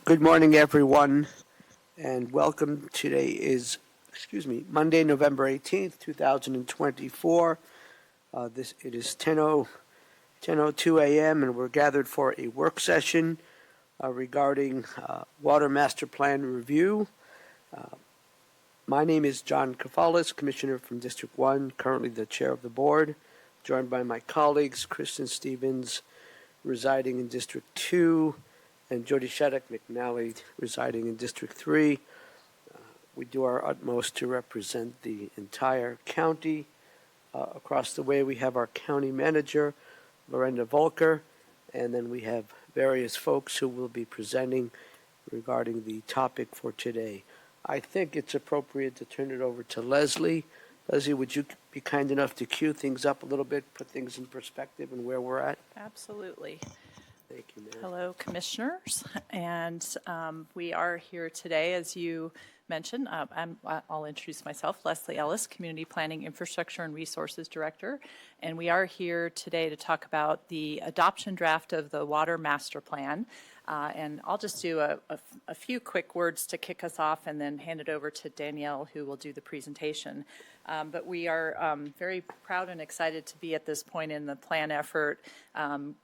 Good morning, everyone, and welcome. Today is, Monday, November 18th, 2024. It is 10:02 a.m., and we're gathered for a work session regarding Water Master Plan Review. My name is John Kafalis, Commissioner from District 1, currently the Chair of the Board, joined by my colleagues, Kristen Stevens, residing in District 2, and Jody Shattuck McNally, residing in District 3. We do our utmost to represent the entire county. Across the way, we have our county manager, Lorenda Volker, and then we have various folks who will be presenting regarding the topic for today. I think it's appropriate to turn it over to Leslie. Leslie, would you be kind enough to cue things up a little bit, put things in perspective and where we're at? Absolutely. Thank you, ma'am. Hello, commissioners, and we are here today, as you mentioned. I'll introduce myself, Leslie Ellis, Community Planning, Infrastructure, and Resources Director, and we are here today to talk about the adoption draft of the Water Master Plan. And I'll just do a few quick words to kick us off and then hand it over to Danielle, who will do the presentation. But we are very proud and excited to be at this point in the plan effort,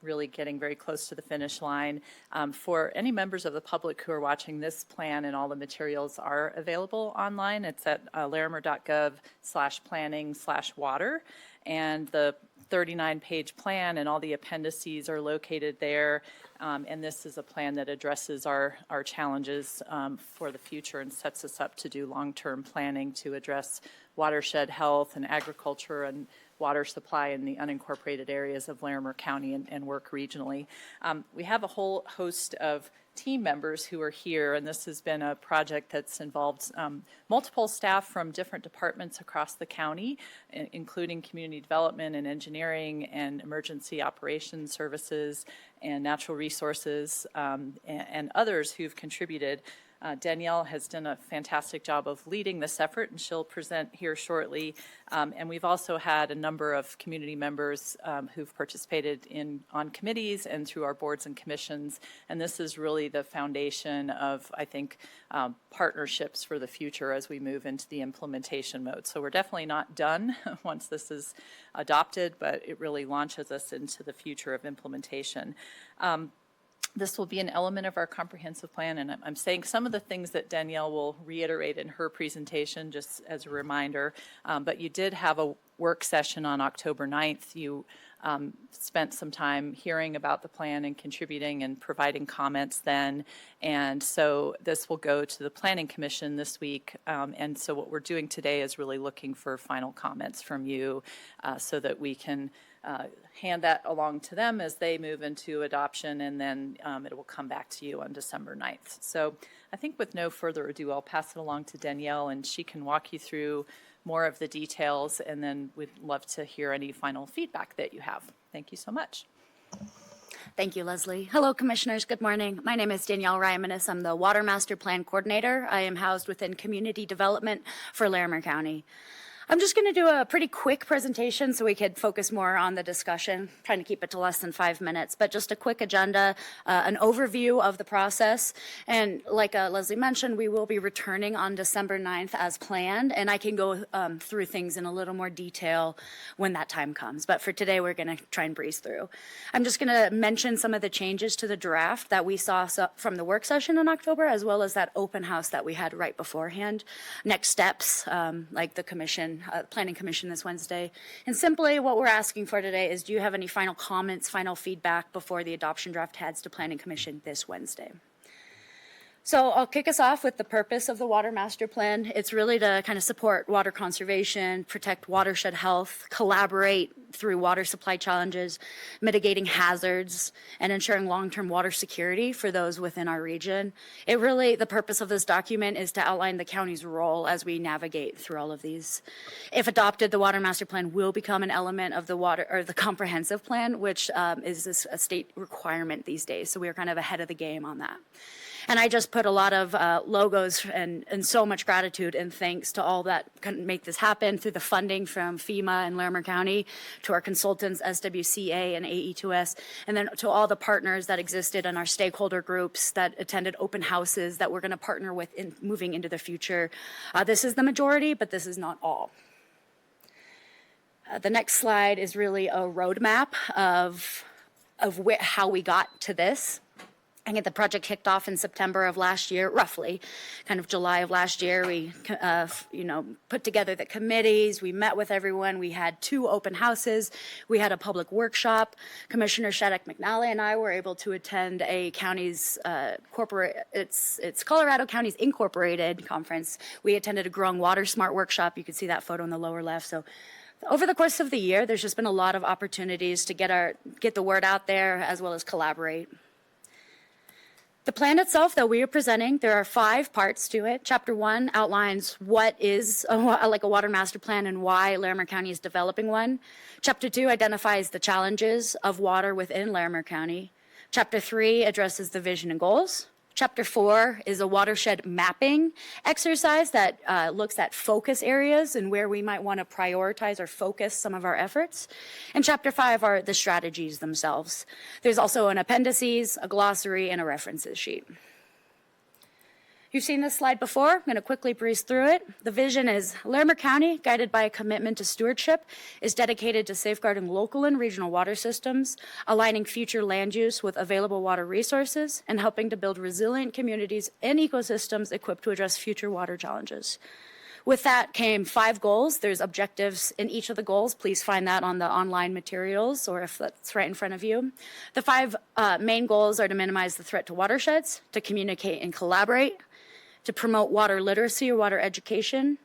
really getting very close to the finish line. For any members of the public who are watching, this plan and all the materials are available online. It's at larimer.gov/planning/water, and the 39-page plan and all the appendices are located there. And this is a plan that addresses our challenges for the future and sets us up to do long-term planning to address watershed health and agriculture and water supply in the unincorporated areas of Larimer County and work regionally. We have a whole host of team members who are here, and this has been a project that's involved multiple staff from different departments across the county, including community development and engineering and emergency operations services and natural resources and others who've contributed. Danielle has done a fantastic job of leading this effort, and she'll present here shortly. And we've also had a number of community members who've participated on committees and through our boards and commissions. And this is really the foundation of, I think, partnerships for the future as we move into the implementation mode. So we're definitely not done once this is adopted, but it really launches us into the future of implementation. This will be an element of our comprehensive plan, and I'm saying some of the things that Danielle will reiterate in her presentation just as a reminder, but you did have a work session on October 9th. You spent some time hearing about the plan and contributing and providing comments then, and so this will go to the Planning Commission this week, and so what we're doing today is really looking for final comments from you so that we can hand that along to them as they move into adoption, and then it will come back to you on December 9th. So I think with no further ado, I'll pass it along to Danielle, and she can walk you through more of the details, and then we'd love to hear any final feedback that you have. Thank you so much. Thank you, Leslie. Hello, Commissioners. Good morning. My name is Danielle Rymanis. I'm the Water Master Plan Coordinator. I am housed within Community Development for Larimer County. I'm just going to do a pretty quick presentation so we could focus more on the discussion, trying to keep it to less than 5 minutes, but just a quick agenda, an overview of the process. And like Leslie mentioned, we will be returning on December 9th as planned, and I can go through things in a little more detail when that time comes. But for today, we're going to try and breeze through. I'm just going to mention some of the changes to the draft that we saw from the work session in October, as well as that open house that we had right beforehand. Next steps, like the Planning Commission this Wednesday. And simply what we're asking for today is, do you have any final comments, final feedback before the adoption draft heads to Planning Commission this Wednesday? So I'll kick us off with the purpose of the Water Master Plan. It's really to kind of support water conservation, protect watershed health, collaborate through water supply challenges, mitigating hazards, and ensuring long-term water security for those within our region. The purpose of this document is to outline the county's role as we navigate through all of these. If adopted, the Water Master Plan will become an element of the comprehensive plan, which is a state requirement these days. So we are kind of ahead of the game on that. And I just put a lot of logos and so much gratitude and thanks to all that can make this happen through the funding from FEMA and Larimer County, to our consultants, SWCA and AE2S, and then to all the partners that existed in our stakeholder groups that attended open houses that we're going to partner with in moving into the future. This is the majority, but this is not all. The next slide is really a roadmap of how we got to this. I get the project kicked off in September of last year, roughly, kind of July of last year. We, put together the committees. We met with everyone. We had 2 open houses. We had a public workshop. Commissioner Shattuck McNally and I were able to attend a county's it's Colorado Counties Incorporated conference. We attended a Growing Water Smart workshop. You can see that photo in the lower left. So over the course of the year, there's just been a lot of opportunities to get the word out there as well as collaborate. The plan itself that we are presenting, there are 5 parts to it. Chapter 1 outlines what is a water master plan and why Larimer County is developing one. Chapter 2 identifies the challenges of water within Larimer County. Chapter 3 addresses the vision and goals. Chapter 4 is a watershed mapping exercise that looks at focus areas and where we might want to prioritize or focus some of our efforts. And Chapter 5 are the strategies themselves. There's also an appendices, a glossary, and a references sheet. You've seen this slide before. I'm going to quickly breeze through it. The vision is Larimer County, guided by a commitment to stewardship, is dedicated to safeguarding local and regional water systems, aligning future land use with available water resources, and helping to build resilient communities and ecosystems equipped to address future water challenges. With that came 5 goals. There's objectives in each of the goals. Please find that on the online materials or if that's right in front of you. The 5 main goals are to minimize the threat to watersheds, to communicate and collaborate, to promote water literacy or water education,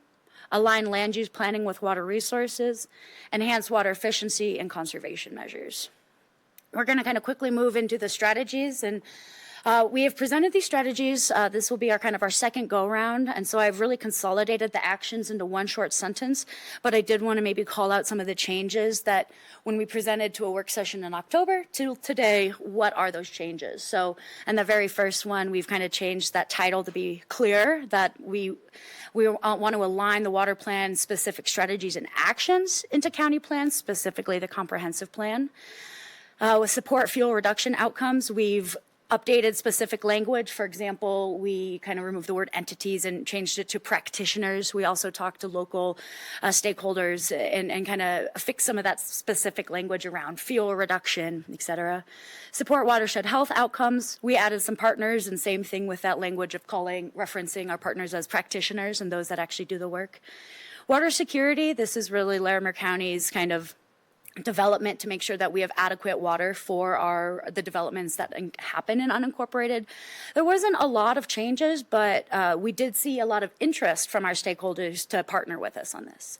align land use planning with water resources, enhance water efficiency and conservation measures. We're going to kind of quickly move into the strategies, and we have presented these strategies. This will be our second go-round, and so I've really consolidated the actions into one short sentence, but I did want to maybe call out some of the changes that when we presented to a work session in October to today, what are those changes? So in the very first one, we've kind of changed that title to be clear, that we want to align the water plan specific strategies and actions into county plans, specifically the comprehensive plan. With support fuel reduction outcomes, we've updated specific language. For example, we kind of removed the word entities and changed it to practitioners. We also talked to local stakeholders and kind of fixed some of that specific language around fuel reduction, et cetera. Support watershed health outcomes. We added some partners, and same thing with that language of referencing our partners as practitioners and those that actually do the work. Water security. This is really Larimer County's kind of development to make sure that we have adequate water for the developments that happen in unincorporated. There wasn't a lot of changes, but we did see a lot of interest from our stakeholders to partner with us on this.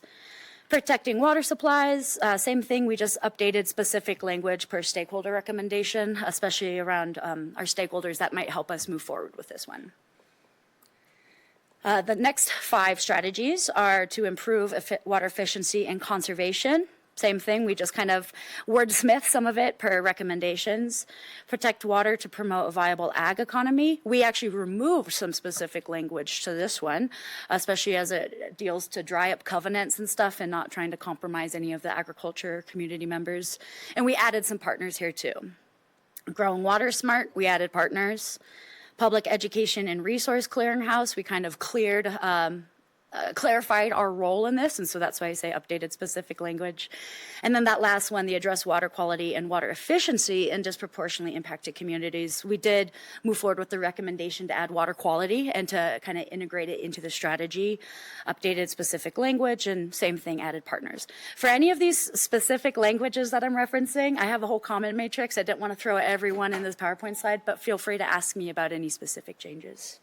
Protecting water supplies, same thing, we just updated specific language per stakeholder recommendation, especially around our stakeholders that might help us move forward with this one. The next 5 strategies are to improve water efficiency and conservation. Same thing, we just kind of wordsmith some of it per recommendations. Protect water to promote a viable ag economy. We actually removed some specific language to this one, especially as it deals to dry up covenants and stuff and not trying to compromise any of the agriculture community members. And we added some partners here too. Growing Water Smart, we added partners. Public Education and Resource Clearinghouse, we kind of clarified our role in this, and so that's why I say updated specific language. And then that last one, the address water quality and water efficiency in disproportionately impacted communities. We did move forward with the recommendation to add water quality and to kind of integrate it into the strategy, updated specific language, and same thing, added partners. For any of these specific languages that I'm referencing, I have a whole comment matrix. I didn't want to throw everyone in this PowerPoint slide, but feel free to ask me about any specific changes.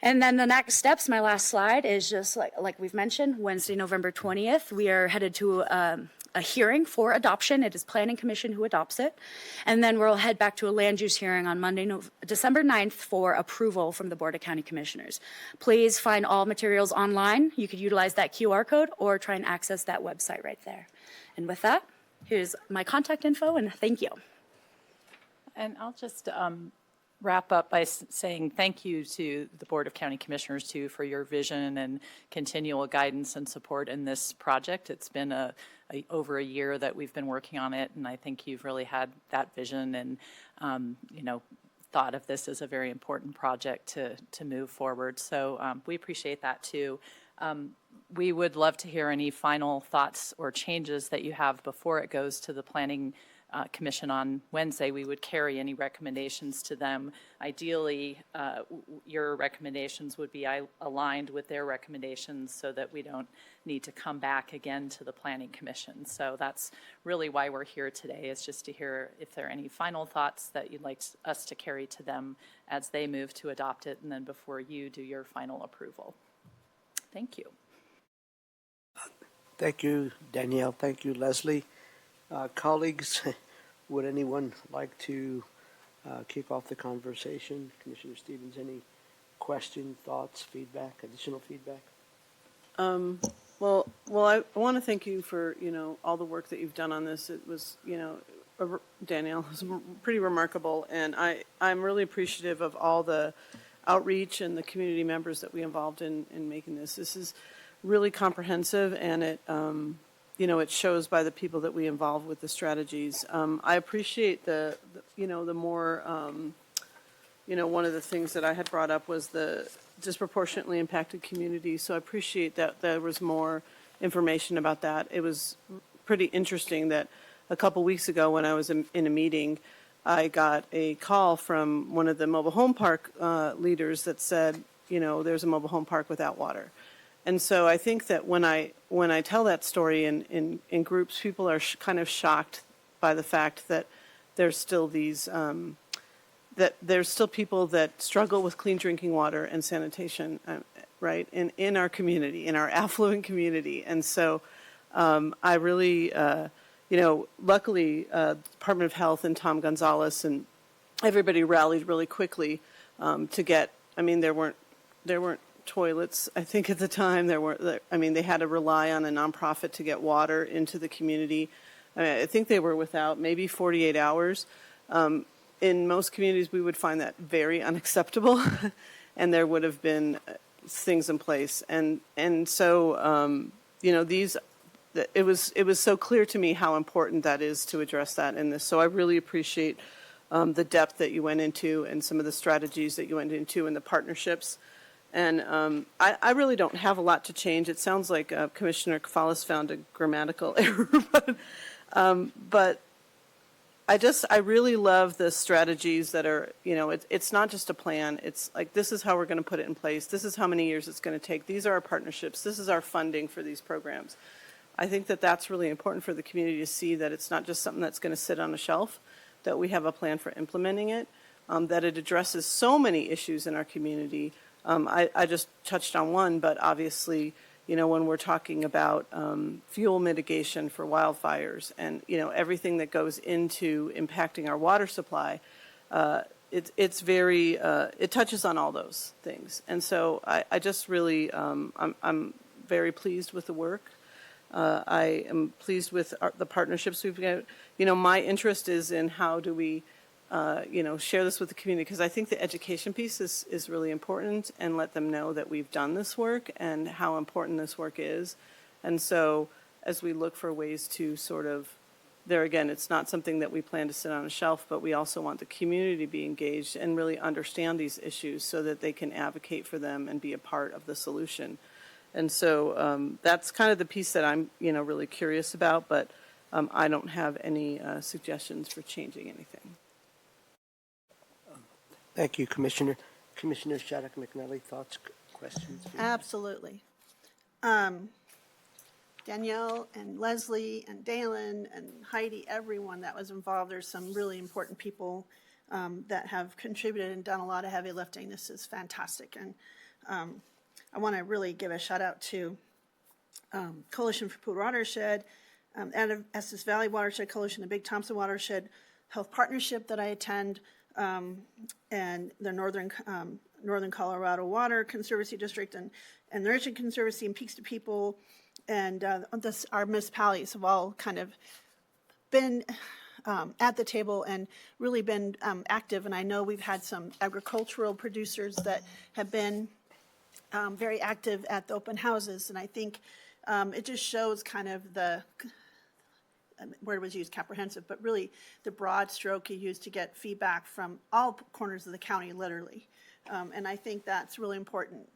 And then the next steps, my last slide, is just like we've mentioned, Wednesday, November 20th, we are headed to a hearing for adoption. It is Planning Commission who adopts it. And then we'll head back to a land use hearing on Monday, December 9th for approval from the Board of County Commissioners. Please find all materials online. You could utilize that QR code or try and access that website right there. And with that, here's my contact info, and thank you. And I'll just wrap up by saying thank you to the Board of County Commissioners, too, for your vision and continual guidance and support in this project. It's been over a year that we've been working on it, and I think you've really had that vision and, thought of this as a very important project to move forward. So we appreciate that, too. We would love to hear any final thoughts or changes that you have before it goes to the Planning Commission on Wednesday. We would carry any recommendations to them. Ideally, your recommendations would be aligned with their recommendations so that we don't need to come back again to the Planning Commission. So that's really why we're here today, is just to hear if there are any final thoughts that you'd like us to carry to them as they move to adopt it, and then before you do your final approval. Thank you. Thank you, Danielle. Thank you, Leslie. Colleagues, would anyone like to kick off the conversation? Commissioner Stevens, any questions, thoughts, feedback, additional feedback? Well, I want to thank you for, all the work that you've done on this. It was, Danielle, it was pretty remarkable, and I'm really appreciative of all the outreach and the community members that we involved in making this. This is really comprehensive, and it it shows by the people that we involve with the strategies. I appreciate the more, one of the things that I had brought up was the disproportionately impacted communities. So I appreciate that there was more information about that. It was pretty interesting that a couple weeks ago when I was in a meeting, I got a call from one of the mobile home park leaders that said, there's a mobile home park without water. And so I think that when I tell that story in groups, people are kind of shocked by the fact that there's still these that there's still people that struggle with clean drinking water and sanitation, right, in our community, in our affluent community. And so I really, luckily, Department of Health and Tom Gonzalez and everybody rallied really quickly to get. I mean, there weren't toilets, I think, at the time. They had to rely on a nonprofit to get water into the community. I think they were without maybe 48 hours. In most communities, we would find that very unacceptable, and there would have been things in place. And so, it was so clear to me how important that is to address that in this. So I really appreciate the depth that you went into and some of the strategies that you went into and the partnerships. And I really don't have a lot to change. It sounds like Commissioner Kafalis found a grammatical error, but I really love the strategies that are, it's not just a plan. It's like, this is how we're going to put it in place. This is how many years it's going to take. These are our partnerships. This is our funding for these programs. I think that that's really important for the community to see, that it's not just something that's going to sit on a shelf, that we have a plan for implementing it, that it addresses so many issues in our community. I just touched on one, but obviously, when we're talking about fuel mitigation for wildfires and, everything that goes into impacting our water supply, it's very, it touches on all those things. And so I just really, I'm very pleased with the work. I am pleased with the partnerships we've got. My interest is in how do we share this with the community, because I think the education piece is really important, and let them know that we've done this work and how important this work is. And so as we look for ways to sort of, there again, it's not something that we plan to sit on a shelf, but we also want the community to be engaged and really understand these issues so that they can advocate for them and be a part of the solution. And so that's kind of the piece that I'm, really curious about, but I don't have any suggestions for changing anything. Thank you, Commissioner. Commissioner Shattuck McNally, thoughts, questions? Absolutely. Danielle and Leslie and Dalen and Heidi, everyone that was involved, there's some really important people that have contributed and done a lot of heavy lifting. This is fantastic. And I want to really give a shout out to Coalition for Pool Watershed, Estes Valley Watershed Coalition, the Big Thompson Watershed Health Partnership that I attend, and the Northern Colorado Water Conservancy District and the Richland Conservancy and Peaks to People, and our municipalities have all kind of been at the table and really been active. And I know we've had some agricultural producers that have been very active at the open houses. And I think it just shows kind of the word was used, comprehensive, but really the broad stroke you use to get feedback from all corners of the county, literally. And I think that's really important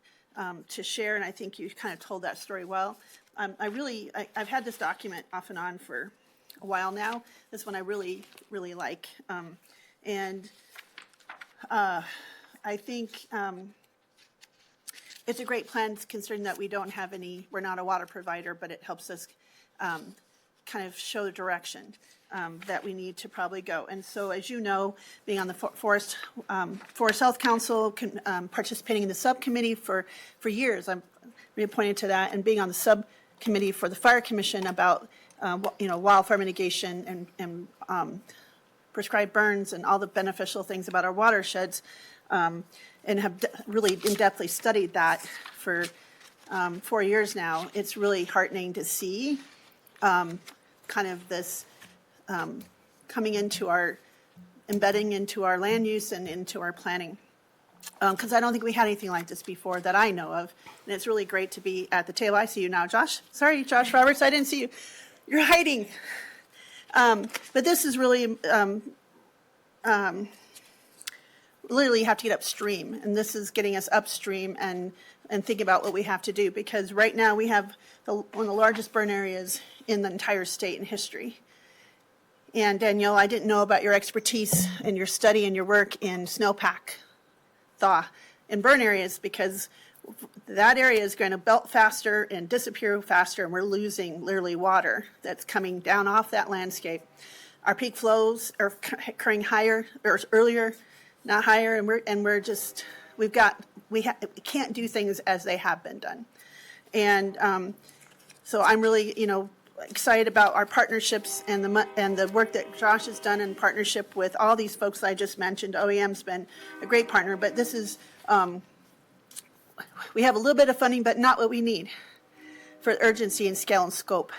to share, and I think you kind of told that story well. I've had this document off and on for a while now. This one I really, really like. I think it's a great plan considering that we don't have any, we're not a water provider, but it helps us kind of show the direction that we need to probably go. And so, as you know, being on the Forest Health Council, participating in the subcommittee for years, I'm reappointed to that, and being on the subcommittee for the Fire Commission about wildfire mitigation and prescribed burns and all the beneficial things about our watersheds, and have really in-depthly studied that for 4 years now. It's really heartening to see kind of this coming into embedding into our land use and into our planning. Because I don't think we had anything like this before that I know of. And it's really great to be at the table. I see you now, Josh. Sorry, Josh Roberts, I didn't see you. You're hiding. But this is really, literally you have to get upstream. And this is getting us upstream and think about what we have to do. Because right now we have one of the largest burn areas in the entire state in history. And Danielle, I didn't know about your expertise and your study and your work in snowpack thaw in burn areas, because that area is going to melt faster and disappear faster, and we're losing literally water that's coming down off that landscape. Our peak flows are occurring higher or earlier, not higher, and we can't do things as they have been done. And so I'm really excited about our partnerships and the work that Josh has done in partnership with all these folks that I just mentioned. OEM's been a great partner, but this is we have a little bit of funding, but not what we need for urgency and scale and scope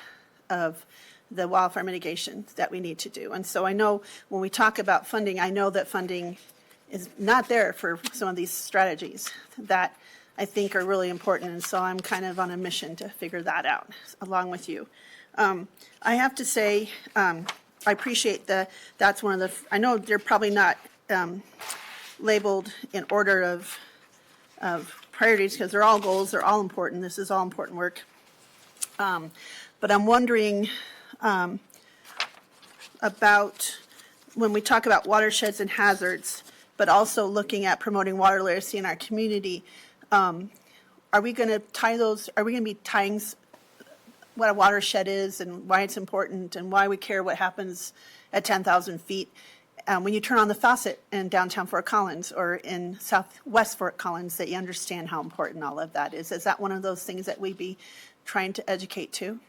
of the wildfire mitigation that we need to do. And so I know when we talk about funding, I know that funding is not there for some of these strategies that I think are really important. And so I'm kind of on a mission to figure that out along with you. I have to say, I appreciate that's one of the, I know they're probably not labeled in order of priorities because they're all goals, they're all important. This is all important work. But I'm wondering about when we talk about watersheds and hazards, but also looking at promoting water literacy in our community, are we going to tie those, are we going to be tying what a watershed is and why it's important and why we care what happens at 10,000 feet when you turn on the faucet in downtown Fort Collins or in southwest Fort Collins, that you understand how important all of that is? Is that one of those things that we be trying to educate too?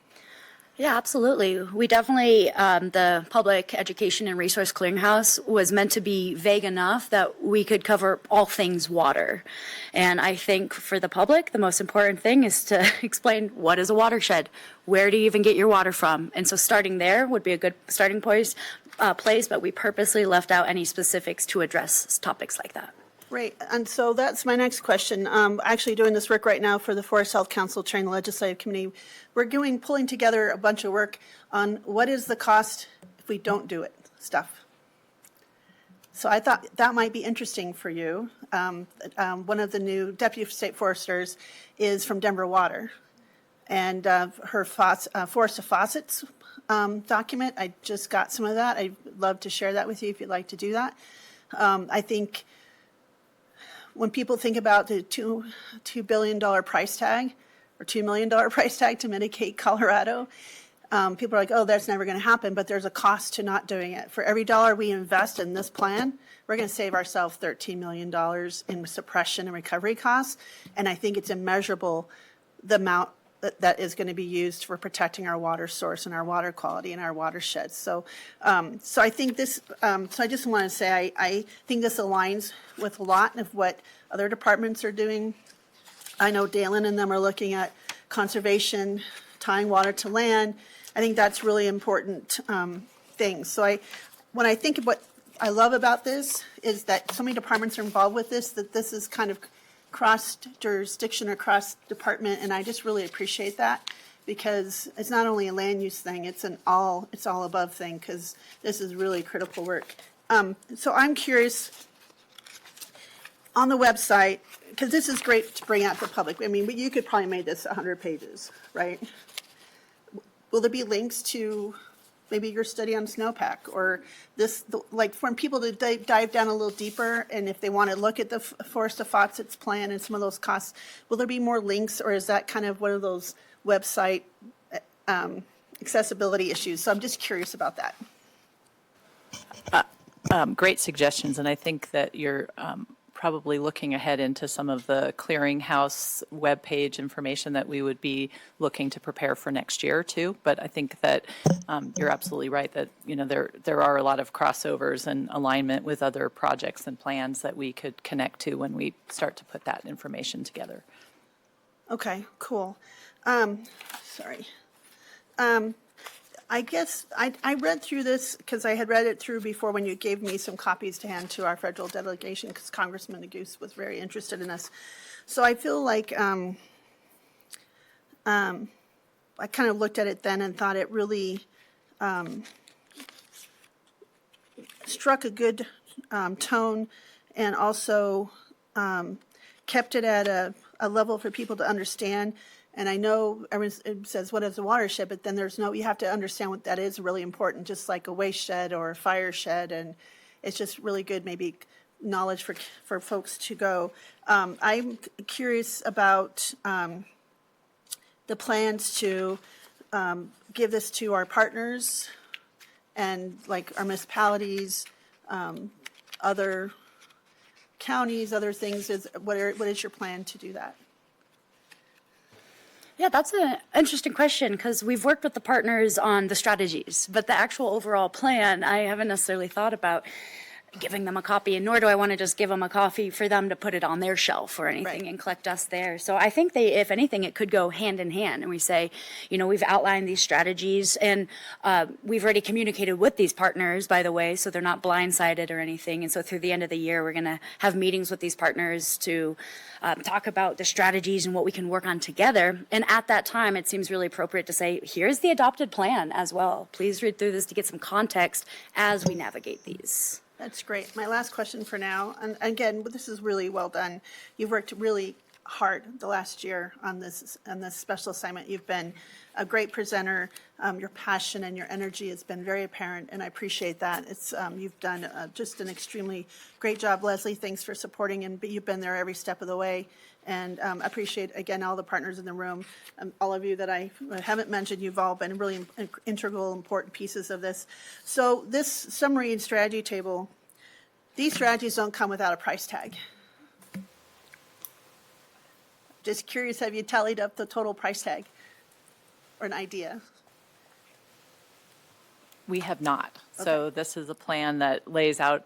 Yeah, absolutely. We definitely, the Public Education and Resource Clearinghouse was meant to be vague enough that we could cover all things water. And I think for the public, the most important thing is to explain what is a watershed, where do you even get your water from? And so starting there would be a good starting place, but we purposely left out any specifics to address topics like that. Right, and so that's my next question. Actually doing this work right now for the Forest Health Council, chairing the Legislative Committee. We're pulling together a bunch of work on what is the cost if we don't do it stuff. So I thought that might be interesting for you. One of the new Deputy State Foresters is from Denver Water. And her Forest of Faucets document, I just got some of that. I'd love to share that with you if you'd like to do that. I think when people think about the $2 billion price tag or $2 million price tag to mitigate Colorado, people are like, oh, that's never going to happen, but there's a cost to not doing it. For every dollar we invest in this plan, we're going to save ourselves $13 million in suppression and recovery costs, and I think it's immeasurable the amount that is going to be used for protecting our water source and our water quality and our watersheds. So I think this, so I just want to say I think this aligns with a lot of what other departments are doing. I know Dalen and them are looking at conservation, tying water to land. I think that's really important things. So when I think of what I love about this is that so many departments are involved with this, that this is kind of cross jurisdiction or cross department, and I just really appreciate that because it's not only a land use thing, it's all above thing because this is really critical work. So I'm curious on the website, because this is great to bring out to the public. I mean, you could probably make this 100 pages, right? Will there be links to maybe your study on snowpack or this, like for people to dive down a little deeper, and if they want to look at the Forest of Fawcett's plan and some of those costs, will there be more links, or is that kind of one of those website accessibility issues? So I'm just curious about that. Great suggestions, and I think that you're probably looking ahead into some of the clearinghouse webpage information that we would be looking to prepare for next year too. But I think that you're absolutely right that there are a lot of crossovers and alignment with other projects and plans that we could connect to when we start to put that information together. Okay, cool. Sorry. I guess I read through this because I had read it through before when you gave me some copies to hand to our federal delegation because Congressman Neguse was very interested in this. So I feel like I kind of looked at it then and thought it really struck a good tone and also kept it at a level for people to understand. And I know everyone says, what is a watershed? But then you have to understand what that is really important, just like a waste shed or a fire shed. And it's just really good, maybe knowledge for folks to go. I'm curious about the plans to give this to our partners and like our municipalities, other counties, other things. What is your plan to do that? Yeah, that's an interesting question because we've worked with the partners on the strategies, but the actual overall plan, I haven't necessarily thought about giving them a copy, and nor do I want to just give them a copy for them to put it on their shelf or anything Right. and collect us there. So I think if anything, it could go hand in hand. And we say, we've outlined these strategies and we've already communicated with these partners, by the way, so they're not blindsided or anything. And so through the end of the year, we're going to have meetings with these partners to talk about the strategies and what we can work on together. And at that time, it seems really appropriate to say, here's the adopted plan as well. Please read through this to get some context as we navigate these. That's great. My last question for now, and again, this is really well done. You've worked really hard the last year on this special assignment. You've been a great presenter. Your passion and your energy has been very apparent, and I appreciate that. You've done just an extremely great job, Leslie. Thanks for supporting, and you've been there every step of the way. And appreciate, again, all the partners in the room. All of you that I haven't mentioned, you've all been really integral, important pieces of this. So this summary and strategy table, these strategies don't come without a price tag. Just curious, have you tallied up the total price tag or an idea? We have not. So this is a plan that lays out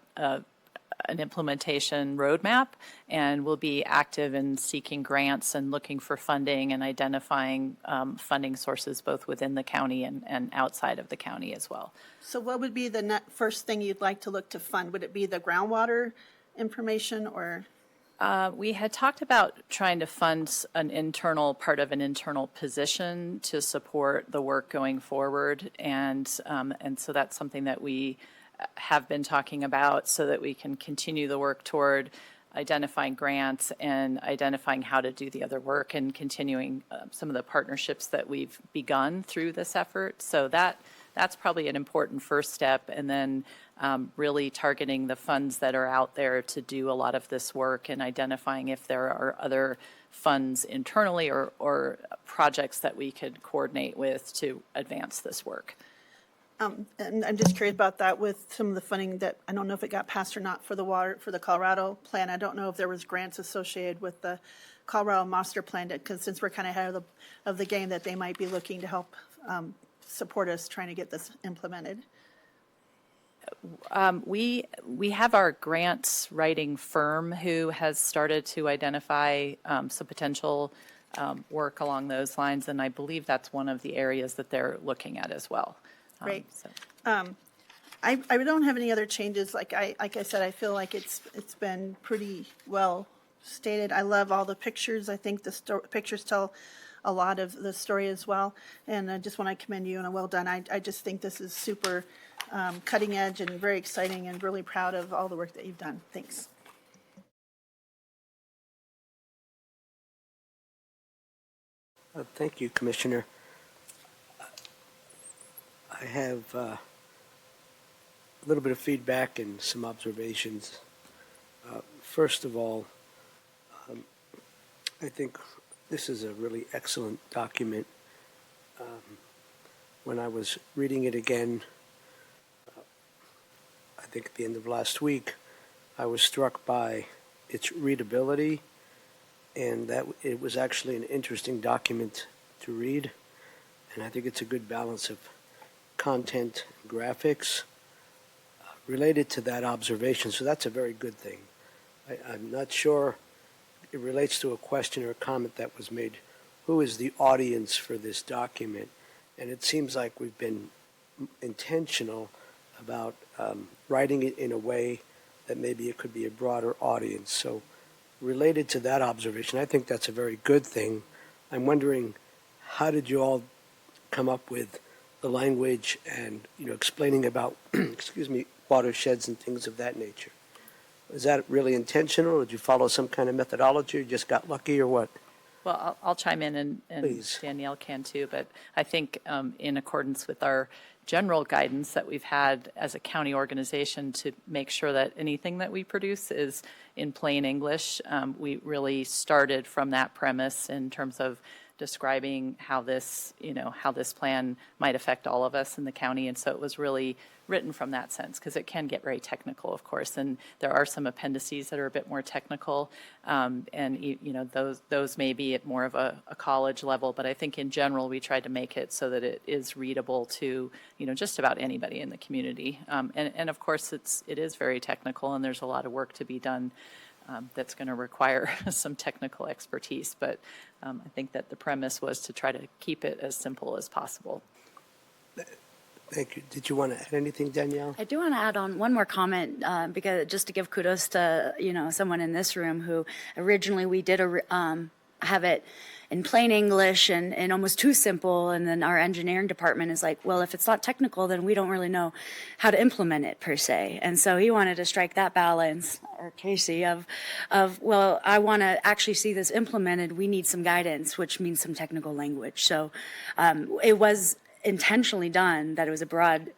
an implementation roadmap, and we'll be active in seeking grants and looking for funding and identifying funding sources both within the county and outside of the county as well. So what would be the first thing you'd like to look to fund? Would it be the groundwater information or? We had talked about trying to fund an internal position to support the work going forward, and so that's something that we have been talking about so that we can continue the work toward identifying grants and identifying how to do the other work and continuing some of the partnerships that we've begun through this effort. So that's probably an important first step, and then really targeting the funds that are out there to do a lot of this work and identifying if there are other funds internally or projects that we could coordinate with to advance this work. And I'm just curious about that with some of the funding that, I don't know if it got passed or not for the Colorado plan. I don't know if there was grants associated with the Colorado master plan, because since we're kind of ahead of the game, that they might be looking to help support us trying to get this implemented. We have our grants writing firm who has started to identify some potential work along those lines, and I believe that's one of the areas that they're looking at as well. Great. So. I don't have any other changes. Like I said, I feel like it's been pretty well stated. I love all the pictures. I think the pictures tell a lot of the story as well. And I just want to commend you on a well done. I just think this is super cutting edge and very exciting, and really proud of all the work that you've done. Thanks. Thank you, Commissioner. I have a little bit of feedback and some observations. First of all, I think this is a really excellent document. When I was reading it again, I think at the end of last week, I was struck by its readability, and that it was actually an interesting document to read. And I think it's a good balance of content and graphics related to that observation. So that's a very good thing. I'm not sure it relates to a question or a comment that was made. Who is the audience for this document? And it seems like we've been intentional about writing it in a way that maybe it could be a broader audience. So related to that observation, I think that's a very good thing. I'm wondering, how did you all come up with the language and, explaining about, excuse me, watersheds and things of that nature? Is that really intentional, or did you follow some kind of methodology, or you just got lucky, or what? Well, I'll chime in, and Please. Danielle can too, but I think in accordance with our general guidance that we've had as a county organization to make sure that anything that we produce is in plain English, we really started from that premise in terms of describing how this plan might affect all of us in the county. And so it was really written from that sense, because it can get very technical, of course, and there are some appendices that are a bit more technical, and those may be at more of a college level, but I think in general we tried to make it so that it is readable to just about anybody in the community, and of course it is very technical, and there's a lot of work to be done that's going to require some technical expertise, but I think that the premise was to try to keep it as simple as possible. Thank you. Did you want to add anything, Danielle? I do want to add on one more comment, because just to give kudos to someone in this room who originally we did have it in plain English and almost too simple, and then our engineering department is like, well, if it's not technical, then we don't really know how to implement it per se. And so he wanted to strike that balance, or Casey, of well, I want to actually see this implemented. We need some guidance, which means some technical language. So it was intentionally done that it was a broad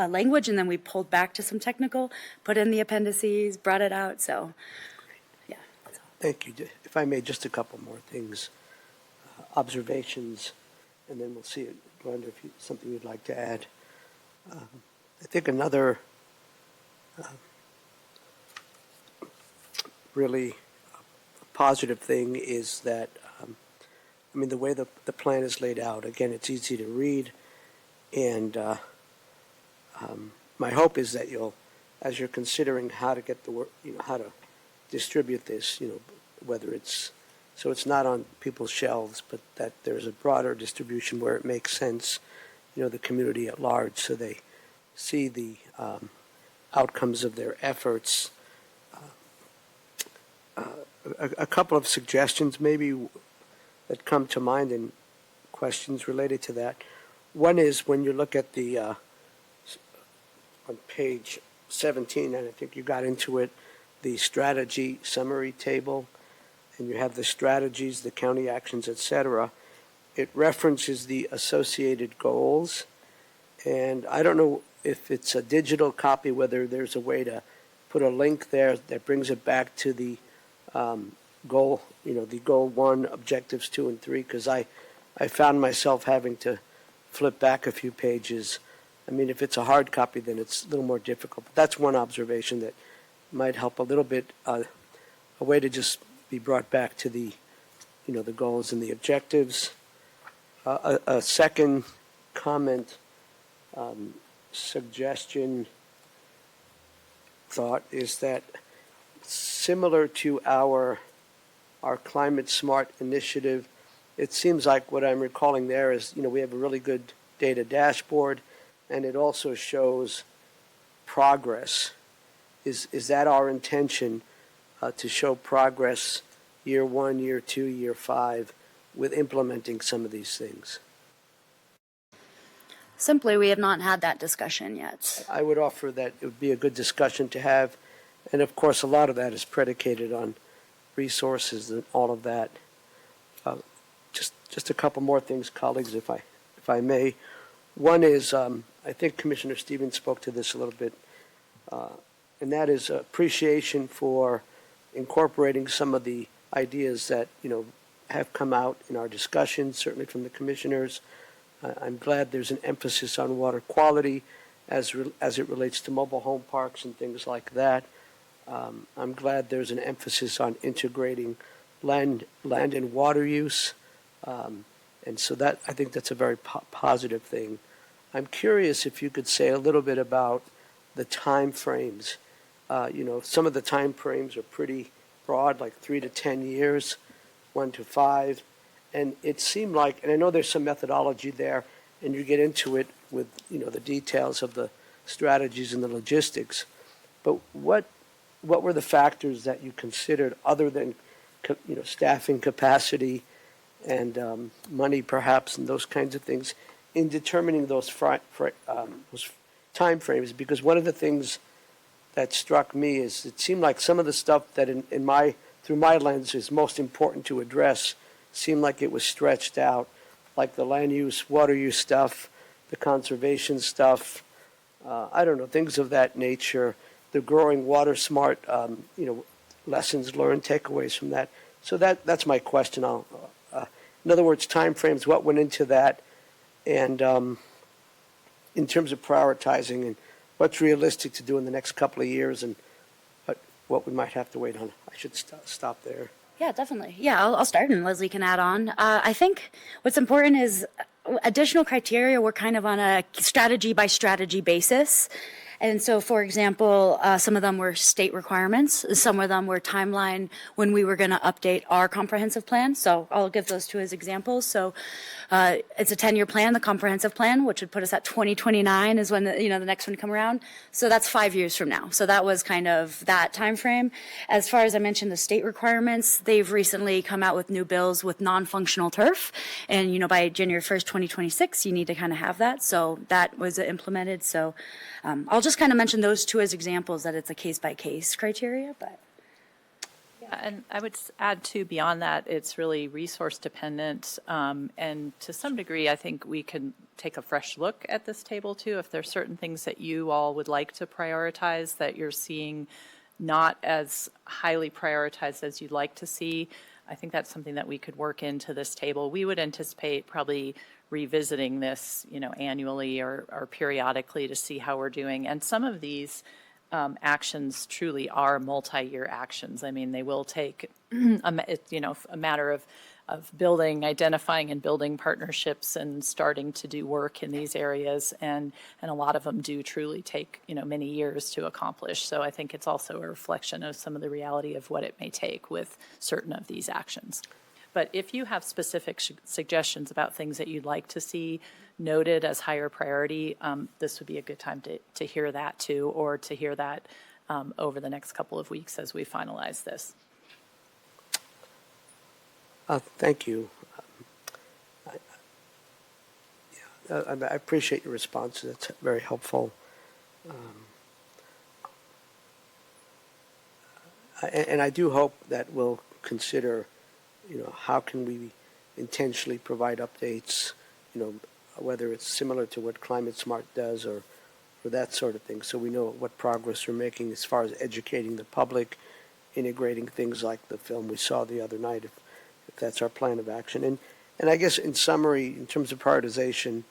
language, and then we pulled back to some technical, put in the appendices, brought it out. So, yeah. Thank you. If I may, just a couple more things, observations, and then we'll see it. Glenda, if something you'd like to add. I think another really positive thing is that, the way the plan is laid out, again, it's easy to read, and my hope is that you'll, as you're considering how to get the work, how to distribute this, whether it's, so it's not on people's shelves, but that there's a broader distribution where it makes sense, the community at large, so they see the outcomes of their efforts. A couple of suggestions maybe that come to mind and questions related to that. One is when you look at the, on page 17, and I think you got into it, the strategy summary table, and you have the strategies, the county actions, etc. It references the associated goals, and I don't know if it's a digital copy, whether there's a way to put a link there that brings it back to the goal, the goal 1, objectives 2 and 3, because I found myself having to flip back a few pages. If it's a hard copy, then it's a little more difficult. But that's one observation that might help a little bit, a way to just be brought back to the, the goals and the objectives. A second comment, suggestion, thought is that similar to our Climate Smart initiative, it seems like what I'm recalling there is, we have a really good data dashboard, and it also shows progress. Is that our intention, to show progress year 1, year 2, year 5 with implementing some of these things? Simply, we have not had that discussion yet. I would offer that it would be a good discussion to have, and of course, a lot of that is predicated on resources and all of that. Just a couple more things, colleagues, if I may. One is, I think Commissioner Stevens spoke to this a little bit, and that is appreciation for incorporating some of the ideas that, have come out in our discussions, certainly from the commissioners. I'm glad there's an emphasis on water quality as it relates to mobile home parks and things like that. I'm glad there's an emphasis on integrating land and water use. And so that, I think that's a very positive thing. I'm curious if you could say a little bit about the time frames. Some of the time frames are pretty broad, like 3 to 10 years, 1 to 5. And it seemed like, and I know there's some methodology there, and you get into it with, the details of the strategies and the logistics. But what were the factors that you considered other than, staffing capacity and money perhaps and those kinds of things in determining those time frames? Because one of the things that struck me is it seemed like some of the stuff that through my lens is most important to address seemed like it was stretched out, like the land use, water use stuff, the conservation stuff, I don't know, things of that nature, the growing water smart, lessons learned, takeaways from that. So that's my question. In other words, timeframes, what went into that, and in terms of prioritizing and what's realistic to do in the next couple of years, and what we might have to wait on. I should stop there. Yeah, definitely. Yeah, I'll start and Leslie can add on. I think what's important is additional criteria were kind of on a strategy by strategy basis. And so, for example, some of them were state requirements. Some of them were timeline when we were going to update our comprehensive plan. So I'll give those two as examples. So it's a 10-year plan, the comprehensive plan, which would put us at 2029 is when the next one come around. So that's 5 years from now. So that was kind of that time frame. As far as I mentioned, the state requirements, they've recently come out with new bills with non-functional turf. And, by January 1st, 2026, you need to kind of have that. So that was implemented. So I'll just kind of mention those two as examples that it's a case-by-case criteria, but. Yeah, and I would add too, beyond that, it's really resource dependent. And to some degree, I think we can take a fresh look at this table too. If there's certain things that you all would like to prioritize that you're seeing not as highly prioritized as you'd like to see, I think that's something that we could work into this table. We would anticipate probably revisiting this, annually or periodically to see how we're doing. And some of these actions truly are multi-year actions. I mean, they will take a matter of identifying and building partnerships and starting to do work in these areas. And a lot of them do truly take, many years to accomplish. So I think it's also a reflection of some of the reality of what it may take with certain of these actions. But if you have specific suggestions about things that you'd like to see noted as higher priority, this would be a good time to hear that too, or to hear that over the next couple of weeks as we finalize this. Thank you. I appreciate your response. That's very helpful. And I do hope that we'll consider how can we intentionally provide updates, whether it's similar to what Climate Smart does or that sort of thing, so we know what progress we're making as far as educating the public, integrating things like the film we saw the other night, if that's our plan of action. And I guess in summary, in terms of prioritization,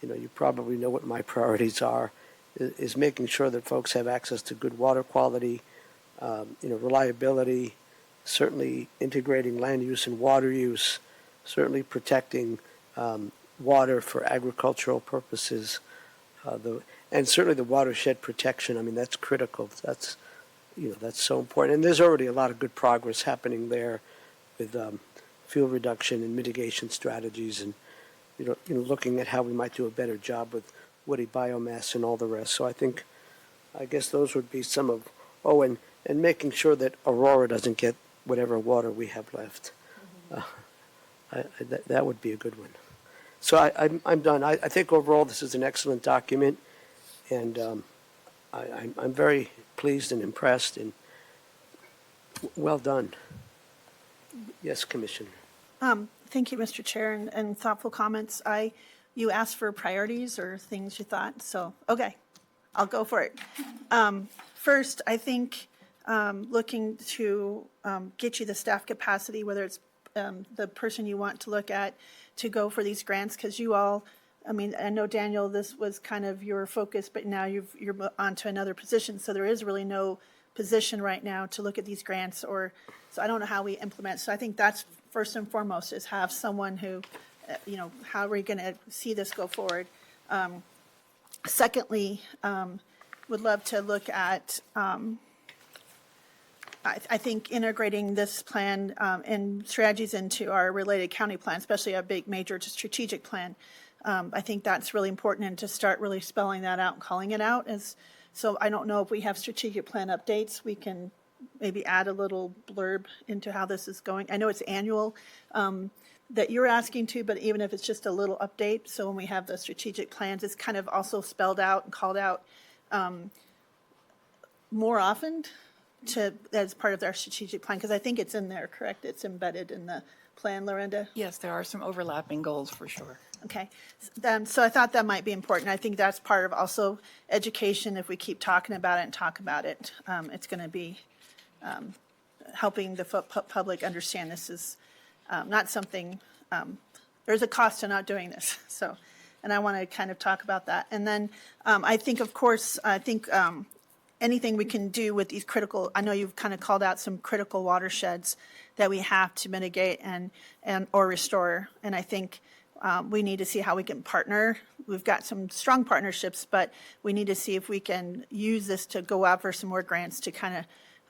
you probably know what my priorities are, is making sure that folks have access to good water quality, reliability, certainly integrating land use and water use, certainly protecting water for agricultural purposes, and certainly the watershed protection. I mean, that's critical. That's so important. And there's already a lot of good progress happening there with fuel reduction and mitigation strategies, and looking at how we might do a better job with woody biomass and all the rest. So I think I guess those would be some of, oh, and making sure that Aurora doesn't get whatever water we have left. That would be a good one. So I'm done. I think overall this is an excellent document, and I'm very pleased and impressed, and well done. Yes, Commissioner. Thank you, Mr. Chair, and thoughtful comments. You asked for priorities or things you thought, so, okay, I'll go for it. First, I think looking to get you the staff capacity, whether it's the person you want to look at to go for these grants, because you all, I mean, I know, Daniel, this was kind of your focus, but now you're on to another position, so there is really no position right now to look at these grants, so I don't know how we implement. So I think that's first and foremost, is have someone who, how are we going to see this go forward? Secondly, would love to look at, I think integrating this plan and strategies into our related county plan, especially a big major strategic plan. I think that's really important, and to start really spelling that out and calling it out. So I don't know if we have strategic plan updates. We can maybe add a little blurb into how this is going. I know it's annual that you're asking to, but even if it's just a little update, so when we have the strategic plans, it's kind of also spelled out and called out more often as part of our strategic plan, because I think it's in there, correct? It's embedded in the plan, Lorinda? Yes, there are some overlapping goals for sure. Okay, so I thought that might be important. I think that's part of also education. If we keep talking about it and talk about it, it's going to be helping the public understand this is not something, there's a cost to not doing this. So, and I want to kind of talk about that. And then I think, of course, anything we can do with these critical, I know you've kind of called out some critical watersheds that we have to mitigate and or restore. And I think we need to see how we can partner. We've got some strong partnerships, but we need to see if we can use this to go out for some more grants to kind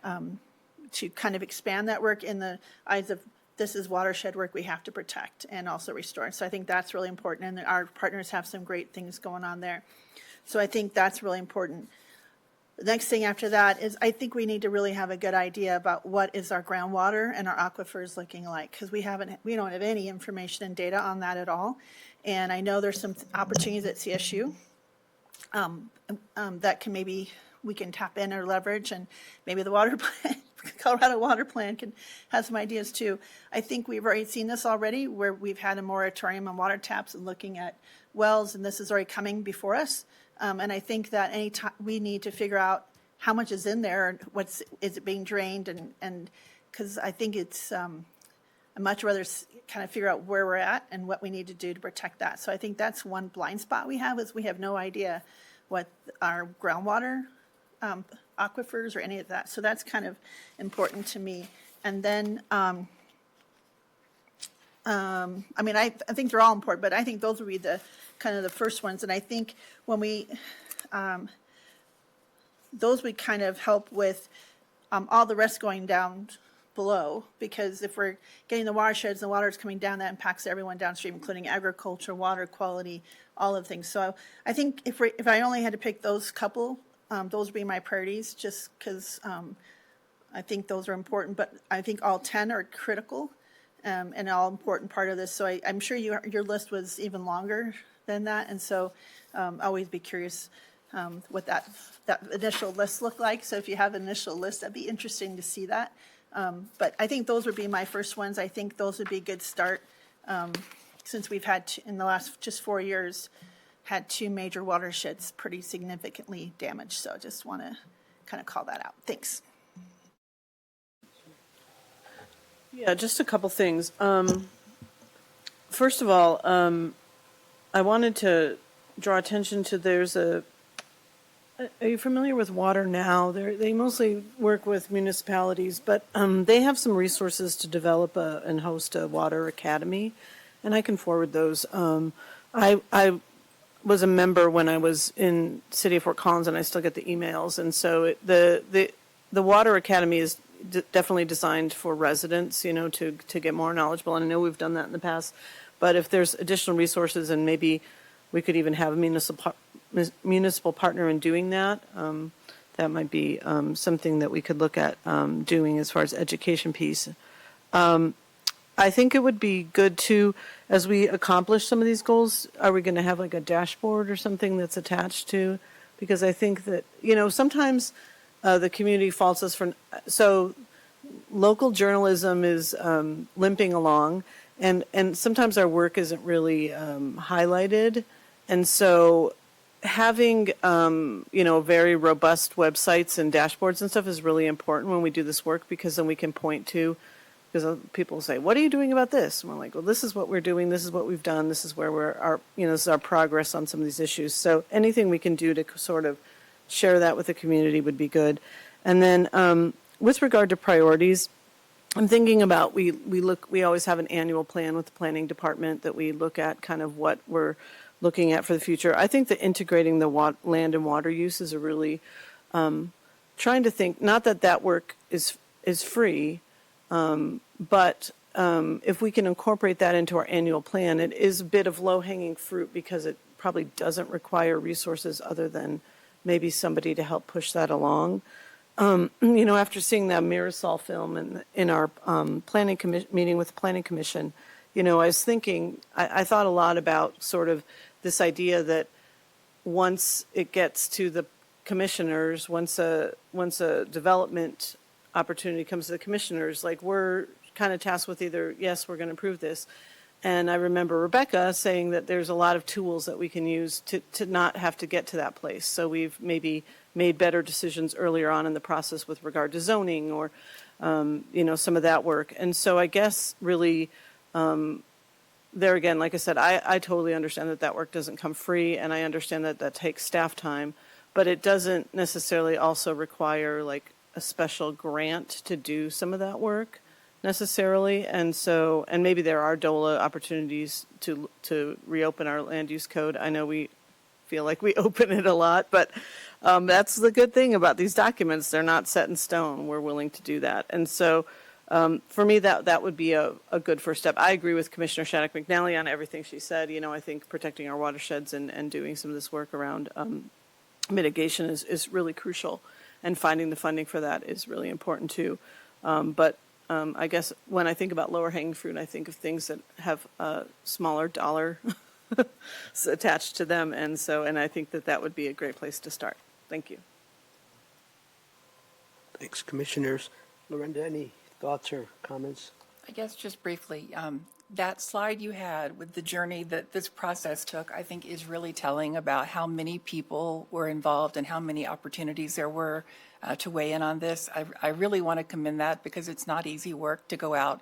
of expand that work in the eyes of, this is watershed work we have to protect and also restore. So I think that's really important, and our partners have some great things going on there. So I think that's really important. The next thing after that is I think we need to really have a good idea about what is our groundwater and our aquifers looking like, because we don't have any information and data on that at all. And I know there's some opportunities at CSU that can maybe we can tap in or leverage, and maybe the water plan, Colorado Water Plan can have some ideas too. I think we've already seen this already, where we've had a moratorium on water taps and looking at wells, and this is already coming before us. And I think that any time we need to figure out how much is in there and is it being drained, and because I think it's I'd much rather kind of figure out where we're at and what we need to do to protect that. So I think that's one blind spot we have, is we have no idea what our groundwater aquifers or any of that. So that's kind of important to me. And then I mean, I think they're all important, but I think those would be the kind of the first ones. And I think when we, those would kind of help with all the rest going down below, because if we're getting the watersheds and the water is coming down, that impacts everyone downstream, including agriculture, water quality, all of things. So I think if I only had to pick those couple, those would be my priorities, just because I think those are important, but I think all 10 are critical. And all important part of this. So I'm sure your list was even longer than that. And so I'll always be curious what that initial list looked like. So if you have an initial list, that'd be interesting to see that. But I think those would be my first ones. I think those would be a good start, since we've had, in the last just 4 years, had 2 major watersheds pretty significantly damaged. So I just want to kind of call that out. Thanks. Yeah, just a couple things. First of all, I wanted to draw attention to are you familiar with Water Now? They mostly work with municipalities, but they have some resources to develop and host a water academy, and I can forward those. I was a member when I was in City of Fort Collins, and I still get the emails, and so the Water Academy is definitely designed for residents, to get more knowledgeable. And I know we've done that in the past, but if there's additional resources, and maybe we could even have municipal partner in doing that. That might be something that we could look at doing as far as education piece. I think it would be good to, as we accomplish some of these goals, are we going to have like a dashboard or something that's attached to? Because I think that, sometimes the community faults us for, so local journalism is limping along, and sometimes our work isn't really highlighted. And so having, very robust websites and dashboards and stuff is really important when we do this work, because then we can point to, because people say, what are you doing about this? And we're like, well, this is what we're doing. This is what we've done. This is where this is our progress on some of these issues. So anything we can do to sort of share that with the community would be good. And then with regard to priorities, I'm thinking about, we always have an annual plan with the planning department that we look at kind of what we're looking at for the future. I think that integrating the land and water use is a really, trying to think, not that work is free, but if we can incorporate that into our annual plan, it is a bit of low-hanging fruit, because it probably doesn't require resources other than maybe somebody to help push that along. After seeing that Mirasol film in our planning meeting with the Planning Commission, I was thinking, I thought a lot about sort of this idea that once it gets to the commissioners, once a development opportunity comes to the commissioners, like, we're kind of tasked with either, yes, we're going to approve this. And I remember Rebecca saying that there's a lot of tools that we can use to not have to get to that place. So we've maybe made better decisions earlier on in the process with regard to zoning or, some of that work. And so I guess really, there again, like I said, I totally understand that work doesn't come free, and I understand that takes staff time, but it doesn't necessarily also require like a special grant to do some of that work necessarily. And so, and maybe there are DOLA opportunities to reopen our land use code. I know we feel like we open it a lot, but that's the good thing about these documents. They're not set in stone. We're willing to do that. And so for me, that would be a good first step. I agree with Commissioner Shattuck McNally on everything she said. I think protecting our watersheds and doing some of this work around mitigation is really crucial. And finding the funding for that is really important too. But I guess when I think about lower hanging fruit, I think of things that have smaller dollar attached to them. And I think that would be a great place to start. Thank you. Thanks, Commissioners. Lorinda, any thoughts or comments? I guess just briefly, that slide you had with the journey that this process took, I think is really telling about how many people were involved and how many opportunities there were to weigh in on this. I really want to commend that, because it's not easy work to go out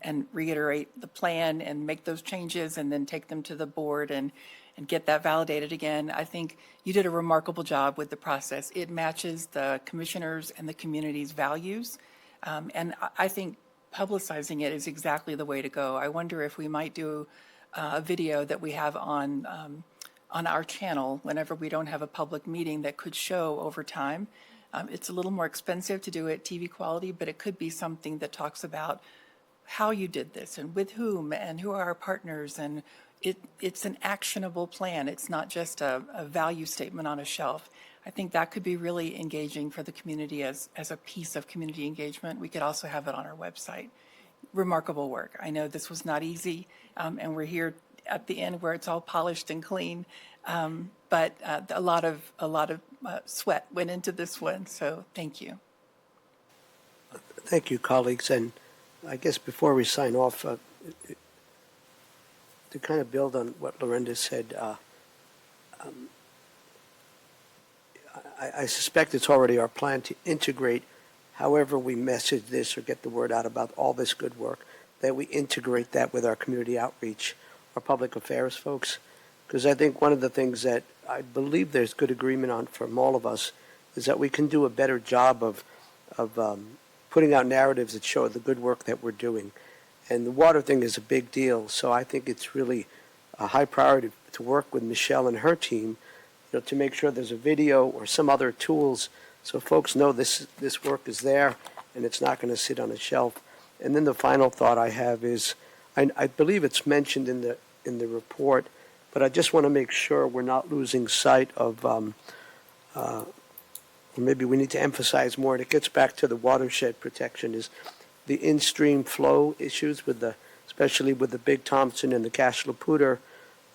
and reiterate the plan and make those changes and then take them to the board and get that validated again. I think you did a remarkable job with the process. It matches the commissioners and the community's values. And I think publicizing it is exactly the way to go. I wonder if we might do a video that we have on our channel whenever we don't have a public meeting that could show over time. It's a little more expensive to do it TV quality, but it could be something that talks about how you did this and with whom and who are our partners. And it's an actionable plan. It's not just a value statement on a shelf. I think that could be really engaging for the community as a piece of community engagement. We could also have it on our website. Remarkable work. I know this was not easy, and we're here at the end where it's all polished and clean. But a lot of sweat went into this one. So thank you. Thank you, colleagues. And I guess before we sign off, to kind of build on what Lorinda said, I suspect it's already our plan to integrate however we message this or get the word out about all this good work, that we integrate that with our community outreach, our public affairs folks. Because I think one of the things that I believe there's good agreement on from all of us is that we can do a better job of putting out narratives that show the good work that we're doing. And the water thing is a big deal, so I think it's really a high priority to work with Michelle and her team, to make sure there's a video or some other tools so folks know this work is there and it's not going to sit on a shelf. And then the final thought I have is, I believe it's mentioned in the report, But I just want to make sure we're not losing sight of, or maybe we need to emphasize more, and it gets back to the watershed protection, is the in-stream flow issues with the, especially with the Big Thompson and the Cache La Poudre.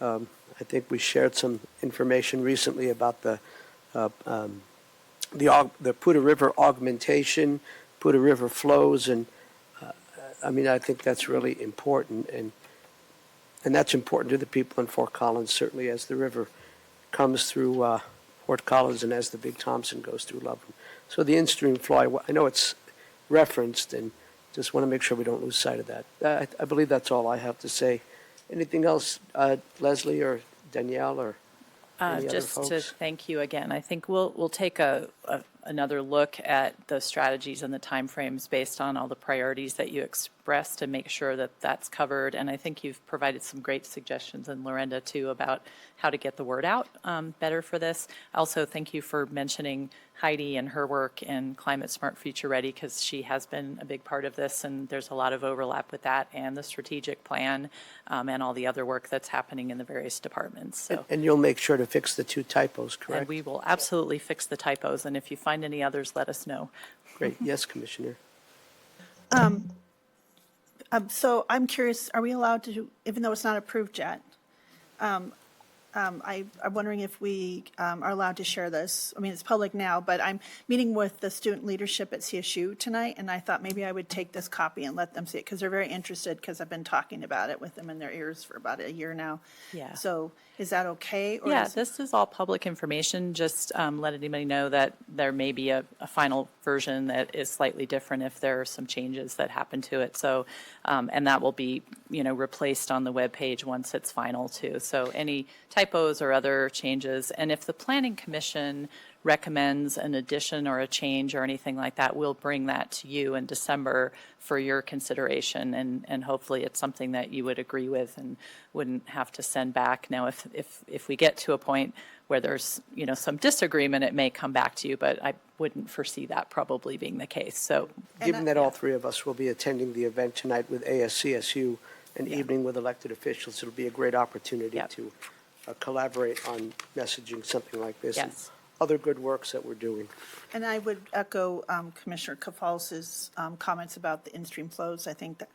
I think we shared some information recently about the Poudre River augmentation, Poudre River flows, and I mean, I think that's really important, and that's important to the people in Fort Collins, certainly as the river comes through Fort Collins and as the Big Thompson goes through Loveland. So the in-stream flow, I know it's referenced, and just want to make sure we don't lose sight of that. I believe that's all I have to say. Anything else, Leslie or Danielle or any other Just to folks? thank you again. I think we'll take another look at the strategies and the timeframes based on all the priorities that you expressed to make sure that that's covered. And I think you've provided some great suggestions, and Lorenda too, about how to get the word out better for this. Also, thank you for mentioning Heidi and her work in Climate Smart Future Ready, because she has been a big part of this, and there's a lot of overlap with that and the strategic plan and all the other work that's happening in the various departments. So. And you'll make sure to fix the 2 typos, And correct? we will absolutely fix the typos, and if you find any others, let us know. Great. Yes, Commissioner. So I'm curious, are we allowed to, even though it's not approved yet, I'm wondering if we are allowed to share this. I mean, it's public now, but I'm meeting with the student leadership at CSU tonight, and I thought maybe I would take this copy and let them see it, because they're very interested, because I've been talking about it with them in their ears for about a year now. Yeah. So is that okay? Or Yeah, is- this is all public information. Just let anybody know that there may be a final version that is slightly different if there are some changes that happen to it. So, and that will be, replaced on the webpage once it's final too. So any typos or other changes, and if the Planning Commission recommends an addition or a change or anything like that, we'll bring that to you in December for your consideration, and hopefully it's something that you would agree with and wouldn't have to send back. Now, if we get to a point where there's, some disagreement, it may come back to you, but I wouldn't foresee that probably being the case. So, Given that all 3 of us will be attending the event tonight with ASCSU, an evening with elected officials, it'll be a great opportunity Yep. to collaborate on messaging something like this. And Yes. other good works that we're doing. And I would echo Commissioner Kafals's comments about the in-stream flows. I think that,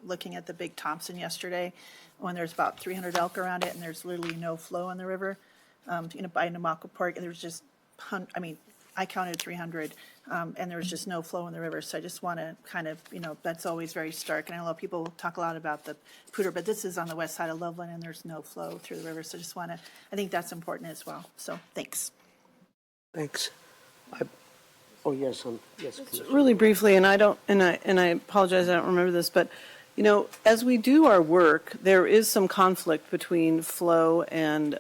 looking at the Big Thompson yesterday, when there's about 300 elk around it and there's literally no flow in the river, by Namaquah Park, there was just, I counted 300, and there was just no flow in the river. So I just want to kind of, that's always very stark. And I know people talk a lot about the Poudre, but this is on the west side of Loveland, and there's no flow through the river. So I just want to, I think that's important as well. So thanks. Thanks. Yes, yes, Commissioner. Really briefly, and I apologize, I don't remember this, but, as we do our work, there is some conflict between flow and,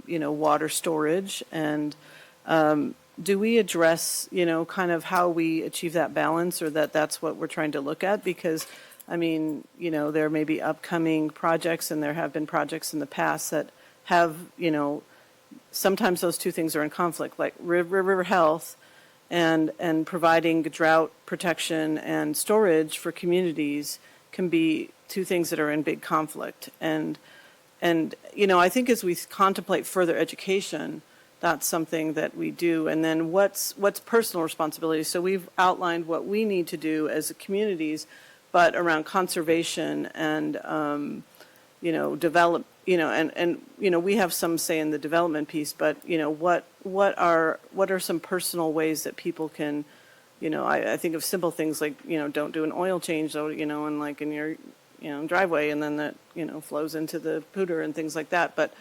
water storage. And do we address, kind of how we achieve that balance, or that's what we're trying to look at? Because, there may be upcoming projects, and there have been projects in the past that have, sometimes those 2 things are in conflict, like river health and providing drought protection and storage for communities can be 2 things that are in big conflict. And I think as we contemplate further education, that's something that we do. And then what's personal responsibility? So we've outlined what we need to do as communities, but around conservation and develop, we have some say in the development piece, but, what are some personal ways that people can, I think of simple things like, don't do an oil change, though, and like in your, driveway, and then that, flows into the Poudre and things like that. But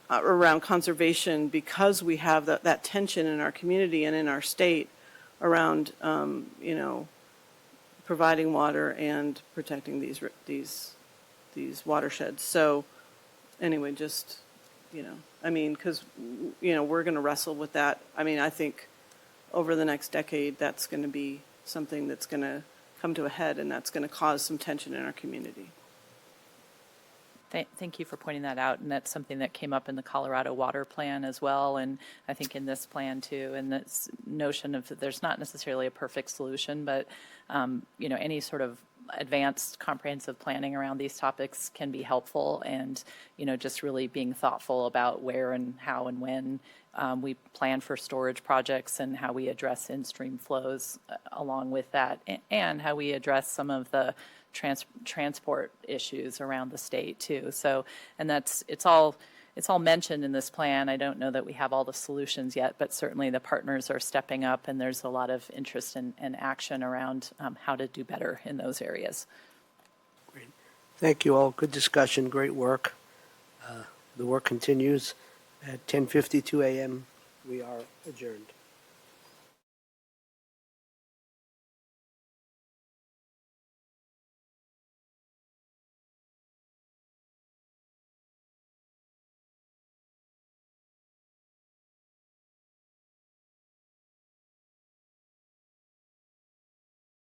around conservation, because we have that tension in our community and in our state around, providing water and protecting these watersheds. So anyway, just, because, we're going to wrestle with that. I think over the next decade, that's going to be something that's going to come to a head, and that's going to cause some tension in our community. Thank you for pointing that out, and that's something that came up in the Colorado Water Plan as well, and I think in this plan too, and this notion of that there's not necessarily a perfect solution, but, any sort of advanced comprehensive planning around these topics can be helpful, and, just really being thoughtful about where and how and when we plan for storage projects and how we address in-stream flows along with that, and how we address some of the transport issues around the state too. So, and it's all mentioned in this plan. I don't know that we have all the solutions yet, but certainly the partners are stepping up, and there's a lot of interest and action around how to do better in those areas. Great. Thank you all. Good discussion. Great work. The work continues at 10:52 a.m. We are adjourned.